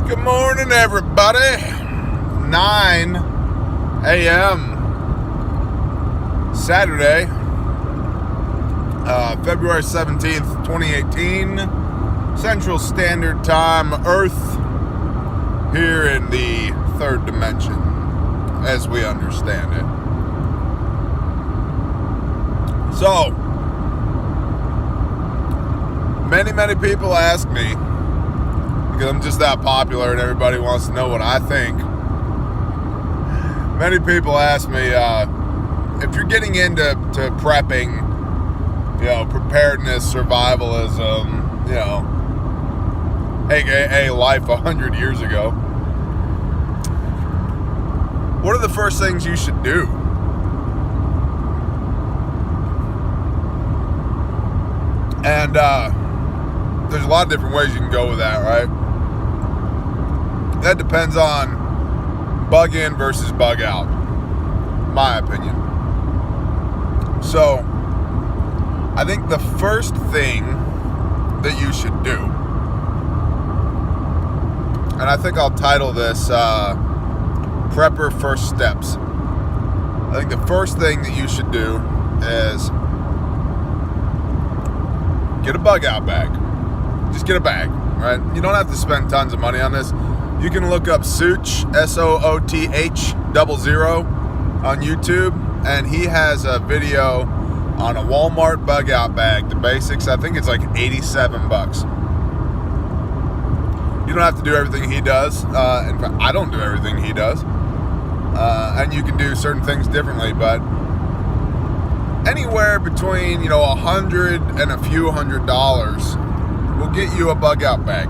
Good morning, everybody. 9 a.m. Saturday, February 17th, 2018, Central Standard Time, Earth, here in the third dimension, as we understand it. So, many people ask me, because I'm just that popular and everybody wants to know what I think. Many people ask me, if you're getting into prepping, preparedness, survivalism, aka life 100 years ago, what are the first things you should do? And there's a lot of different ways you can go with that, right? That depends on bug in versus bug out, my opinion. So, I think the first thing that you should do, and I think I'll title this Prepper First Steps. I think the first thing that you should do is get a bug out bag. Just get a bag, right? You don't have to spend tons of money on this. You can look up Sooth, SOOTH00, on YouTube, and he has a video on a Walmart bug out bag, the basics. I think it's like $87. You don't have to do everything he does. In fact, I don't do everything he does. And you can do certain things differently, but anywhere between, $100 and a few $100 will get you a bug out bag.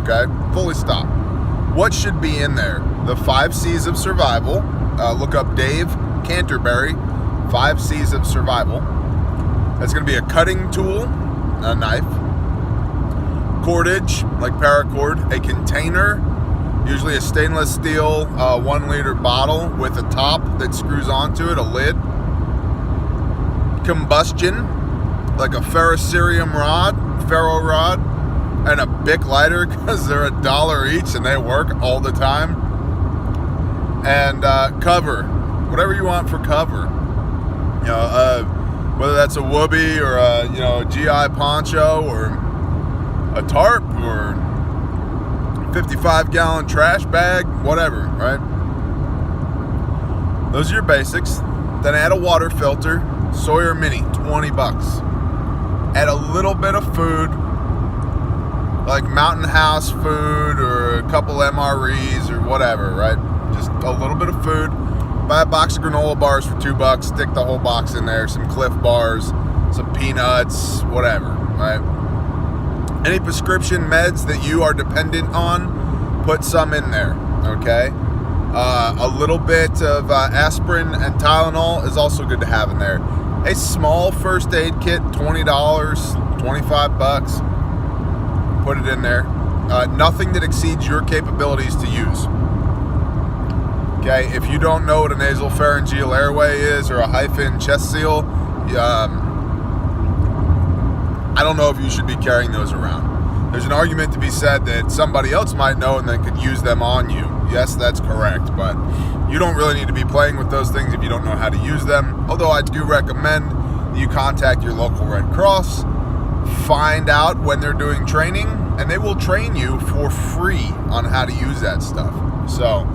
Okay? Fully stocked. What should be in there? The 5 C's of survival. Look up Dave Canterbury, 5 C's of survival. That's going to be a cutting tool, a knife, cordage, like paracord, a container, usually a stainless steel 1 liter bottle with a top that screws onto it, a lid, combustion, like a ferro rod, and a Bic lighter, because they're $1 each and they work all the time. And cover, whatever you want for cover. Whether that's a whoopee or a GI poncho or a tarp or 55-gallon trash bag, whatever, right? Those are your basics. Then add a water filter, Sawyer Mini, $20. Add a little bit of food, like Mountain House food or a couple MREs or whatever, right? Just a little bit of food. Buy a box of granola bars for $2. Stick the whole box in there. Some Cliff Bars, some peanuts, whatever, right? Any prescription meds that you are dependent on, put some in there, okay? A little bit of aspirin and Tylenol is also good to have in there. A small first aid kit, $20, $25. Put it in there. Nothing that exceeds your capabilities to use. Okay, if you don't know what a nasopharyngeal airway is or a hyphen chest seal, I don't know if you should be carrying those around. There's an argument to be said that somebody else might know and then could use them on you. Yes, that's correct, but you don't really need to be playing with those things if you don't know how to use them. Although I do recommend that you contact your local Red Cross, find out when they're doing training, and they will train you for free on how to use that stuff. So,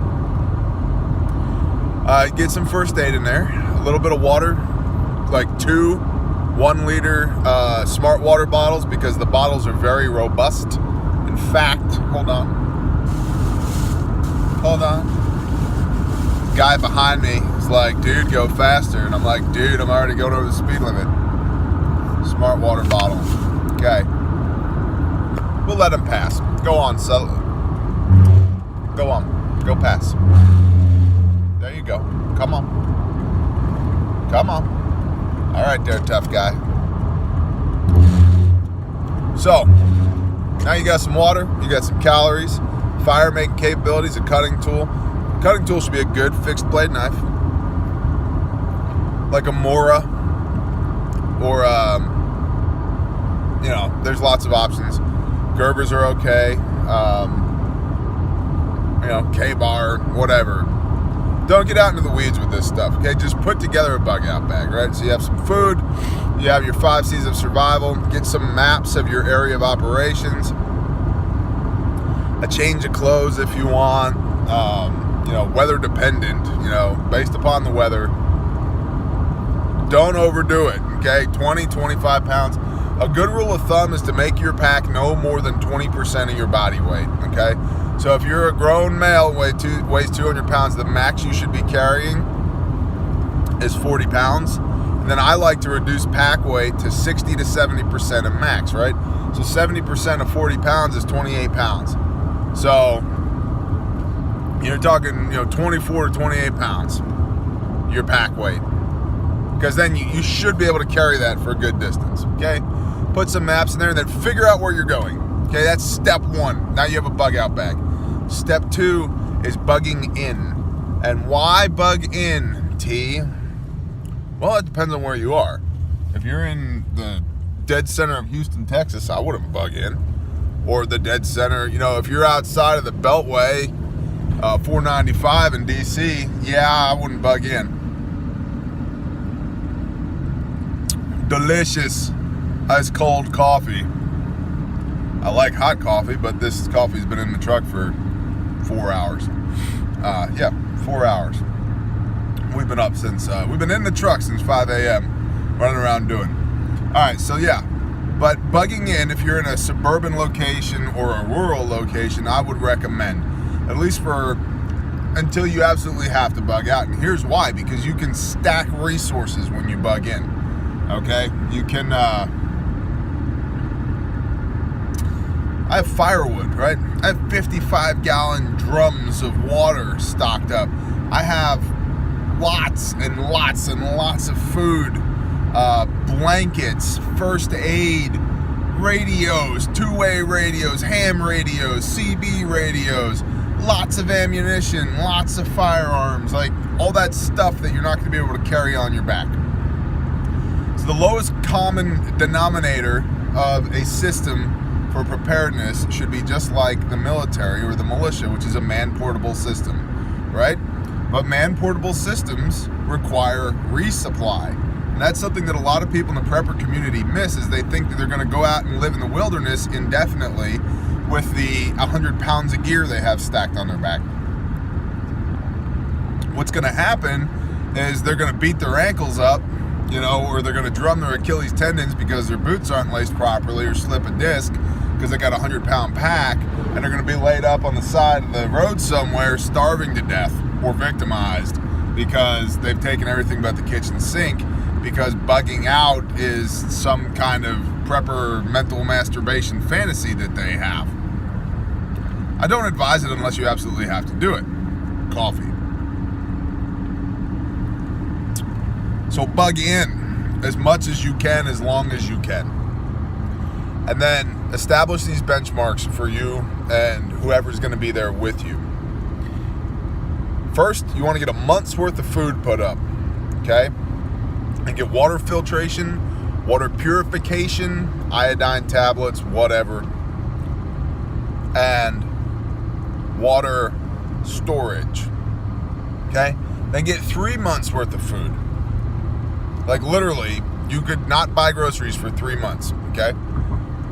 get some first aid in there, a little bit of water, like 2 1-liter smart water bottles, because the bottles are very robust. In fact, hold on. Guy behind me is like, dude, go faster. And I'm like, dude, I'm already going over the speed limit. Smart water bottle. Okay. We'll let him pass. Go on, so go on. Go pass. There you go. Come on. All right there, tough guy. So, now you got some water, you got some calories, fire making capabilities, a cutting tool. A cutting tool should be a good fixed blade knife, like a Mora, or there's lots of options. Gerbers are okay. K-bar, whatever. Don't get out into the weeds with this stuff, okay? Just put together a bug out bag, right? So you have some food, you have your 5 C's of survival, get some maps of your area of operations, a change of clothes if you want, weather dependent, based upon the weather. Don't overdo it, okay? 20, 25 pounds. A good rule of thumb is to make your pack no more than 20% of your body weight, okay? So if you're a grown male, weighs 200 pounds, the max you should be carrying is 40 pounds. And then I like to reduce pack weight to 60 to 70% of max, right? So 70% of 40 pounds is 28 pounds. So you're talking, 24 to 28 pounds, your pack weight. Because then you should be able to carry that for a good distance, okay? Put some maps in there and then figure out where you're going. Okay, that's step 1. Now you have a bug out bag. Step 2 is bugging in. And why bug in, T? Well, it depends on where you are. If you're in the dead center of Houston, Texas, I wouldn't bug in. Or the dead center, if you're outside of the Beltway, 495 in DC, yeah, I wouldn't bug in. Delicious ice cold coffee. I like hot coffee, but this coffee's been in the truck for 4 hours. 4 hours. We've been up since, we've been in the truck since 5 a.m. running around doing. Alright, so yeah. But bugging in, if you're in a suburban location or a rural location, I would recommend. At least until you absolutely have to bug out. And here's why. Because you can stack resources when you bug in. Okay? You can, I have firewood, right? I have 55-gallon drums of water stocked up. I have lots and lots and lots of food, blankets, first aid, radios, two-way radios, ham radios, CB radios, lots of ammunition, lots of firearms, like all that stuff that you're not going to be able to carry on your back. So the lowest common denominator of a system for preparedness should be just like the military or the militia, which is a man-portable system, right? But man-portable systems require resupply. And that's something that a lot of people in the prepper community miss, is they think that they're going to go out and live in the wilderness indefinitely with the 100 pounds of gear they have stacked on their back. What's going to happen is they're going to beat their ankles up, or they're going to drum their Achilles tendons because their boots aren't laced properly, or slip a disc because they got a 100-pound pack, and they're going to be laid up on the side of the road somewhere starving to death or victimized because they've taken everything but the kitchen sink, because bugging out is some kind of prepper mental masturbation fantasy that they have. I don't advise it unless you absolutely have to do it. Coffee. So bug in as much as you can, as long as you can. And then establish these benchmarks for you and whoever's going to be there with you. First, you want to get a month's worth of food put up, okay? And get water filtration, water purification, iodine tablets, whatever, and water storage, okay? Then get 3 months worth of food. Like literally, you could not buy groceries for 3 months, okay?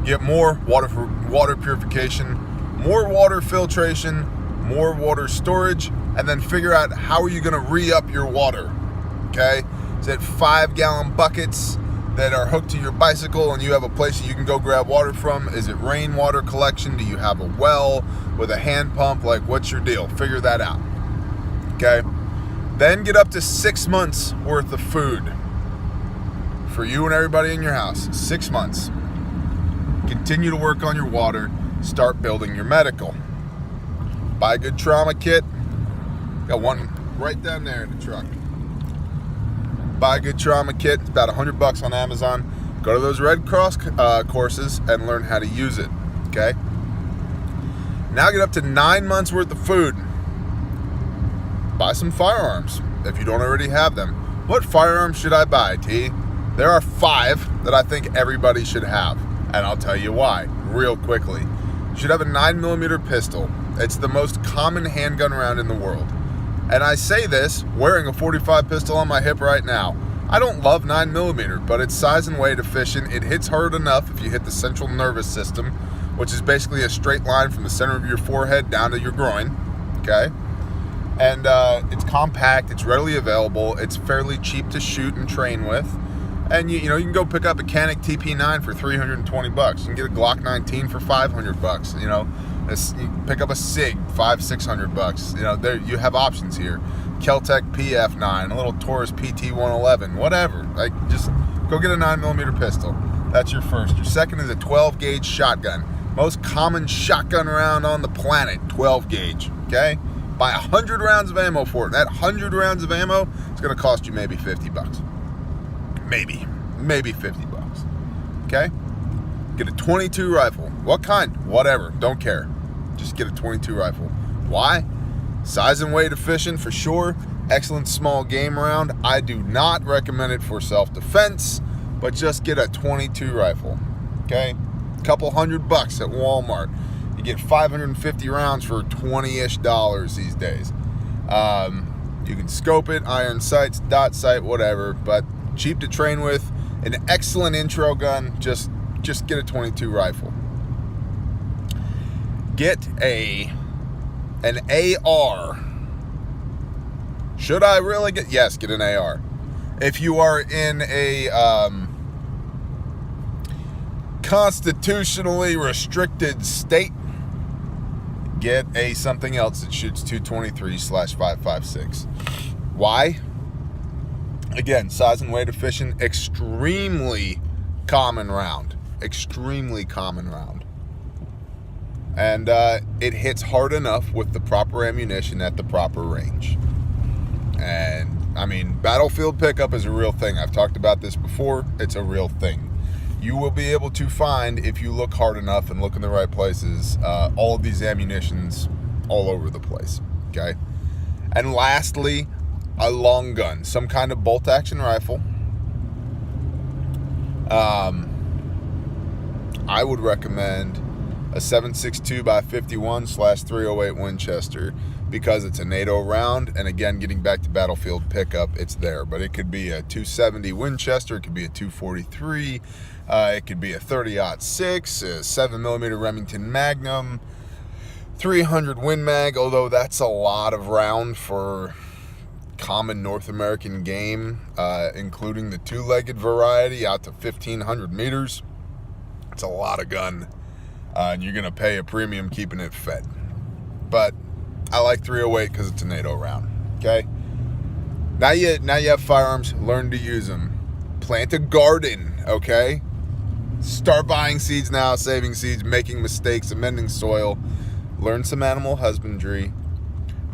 Get more water for water purification, more water filtration, more water storage, and then figure out how are you going to re-up your water, okay? Is it 5-gallon buckets that are hooked to your bicycle and you have a place that you can go grab water from? Is it rainwater collection? Do you have a well with a hand pump? Like, what's your deal? Figure that out, okay? Then get up to 6 months worth of food for you and everybody in your house. 6 months. Continue to work on your water. Start building your medical. Buy a good trauma kit. Got one right down there in the truck. Buy a good trauma kit. It's about $100 on Amazon. Go to those Red Cross courses and learn how to use it. Okay? Now get up to 9 months worth of food. Buy some firearms if you don't already have them. What firearms should I buy, T? There are 5 that I think everybody should have. And I'll tell you why, real quickly. You should have a 9mm pistol. It's the most common handgun round in the world. And I say this wearing a 45 pistol on my hip right now. I don't love 9mm, but it's size and weight efficient. It hits hard enough if you hit the central nervous system, which is basically a straight line from the center of your forehead down to your groin, okay? And it's compact, it's readily available, it's fairly cheap to shoot and train with. And you know, you can go pick up a Canik TP9 for $320. You can get a Glock 19 for $500. You know, you can pick up a SIG, $500-600. You know, there you have options here. Keltec PF9, a little Taurus PT111, whatever. Like, just go get a 9mm pistol. That's your first. Your second is a 12-gauge shotgun. Most common shotgun round on the planet, 12-gauge. Okay, buy 100 rounds of ammo for it. That 100 rounds of ammo is going to cost you maybe $50. Maybe $50. Okay? Get a 22 rifle. What kind? Whatever. Don't care. Just get a 22 rifle. Why? Size and weight efficient for sure. Excellent small game round. I do not recommend it for self-defense, but just get a 22 rifle. Okay? A couple $100 at Walmart. You get 550 rounds for $20-ish these days. You can scope it, iron sights, dot sight, whatever, but cheap to train with, an excellent intro gun. Just get a 22 rifle. Get an AR. Should I really get? Yes, get an AR. If you are in a constitutionally restricted state, get a something else that shoots 223/5.56. Why? Again, size and weight efficient, extremely common round. Extremely common round. And it hits hard enough with the proper ammunition at the proper range. And, I mean, battlefield pickup is a real thing. I've talked about this before. It's a real thing. You will be able to find, if you look hard enough and look in the right places, all of these ammunitions all over the place, okay? And lastly, a long gun, some kind of bolt action rifle. I would recommend a 7.62x51/308 Winchester because it's a NATO round, and again, getting back to battlefield pickup, it's there. But it could be a 270 Winchester, it could be a 243, it could be a 30-06, a 7mm Remington Magnum, 300 Win Mag, although that's a lot of round for common North American game, including the two-legged variety out to 1,500 meters. It's a lot of gun, and you're going to pay a premium keeping it fed. But I like 308 because it's a NATO round, okay? Now you have firearms, learn to use them. Plant a garden, okay? Start buying seeds now, saving seeds, making mistakes, amending soil. Learn some animal husbandry.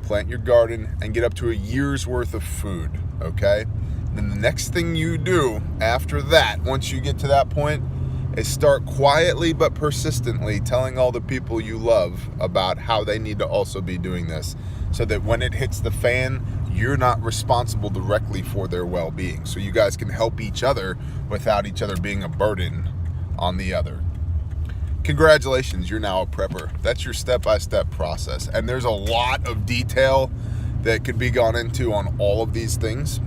Plant your garden and get up to a year's worth of food, okay? And then the next thing you do after that, once you get to that point, is start quietly but persistently telling all the people you love about how they need to also be doing this, so that when it hits the fan, you're not responsible directly for their well-being. So you guys can help each other without each other being a burden on the other. Congratulations, you're now a prepper. That's your step-by-step process. And there's a lot of detail that could be gone into on all of these things.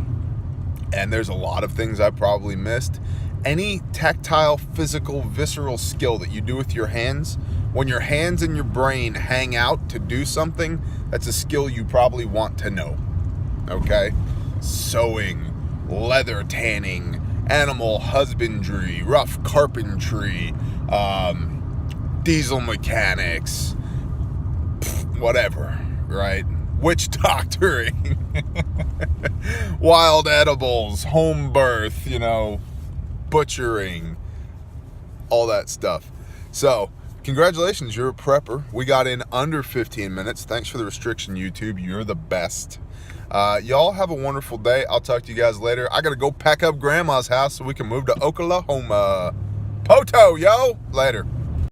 And there's a lot of things I probably missed. Any tactile, physical, visceral skill that you do with your hands, when your hands and your brain hang out to do something, that's a skill you probably want to know. Okay? Sewing, leather tanning, animal husbandry, rough carpentry, diesel mechanics, whatever, right? Witch doctoring, wild edibles, home birth, you know, butchering, all that stuff. So, congratulations, you're a prepper. We got in under 15 minutes. Thanks for the restriction, YouTube. You're the best. Y'all have a wonderful day. I'll talk to you guys later. I gotta go pack up Grandma's house so we can move to Oklahoma. Poto, yo! Later.